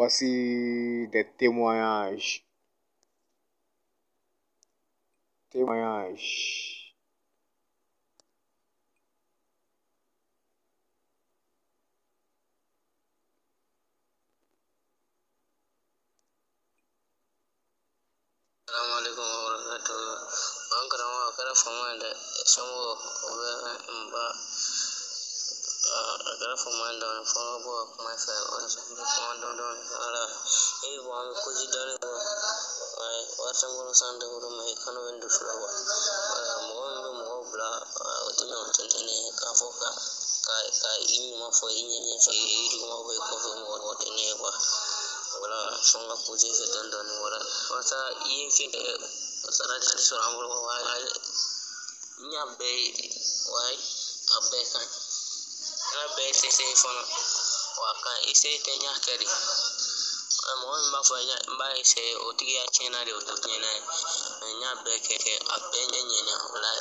Voici des témoignages. Témoignages. Assalamu alaikum warahmatullahi wabarakatuh. An karama kara fama da samo ba kara fama da fama ba kuma sai wani sai kuma don ala ba mu kuji dare ba watan gurin san da gurin mai kano inda sulawa mu bla wata mutum ne ka foka ka in ma fo in ne ce iri ma bai ko mu wata ne ba wala songa kuji fe dan wala wata yin fi sara da su amur wa nya be wai abe kan na be sai fona wa kan ise te nya kari mo ma fa nya ba ise o tigi ya chena de o to chena nya be ke abe nya nya wala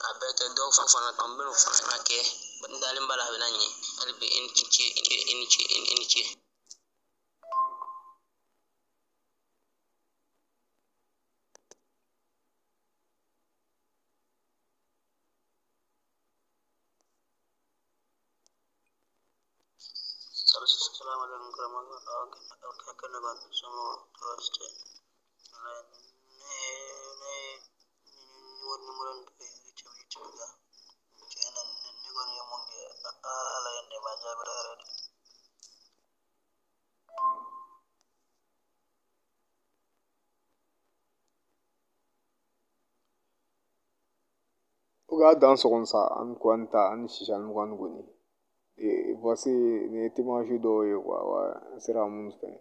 abe te do fa fona tambe no fa na ke ndalin bala be nanye albe in ci Assalamu alaikum warahmatullahi wabarakatuh. Samo toste ne woni muran be cibiga kenan ne gon yamonge ala yande ma jabira rede Uga dans ça en quanta en shishan goni. Et voici les témoignages de Sera Mounstein.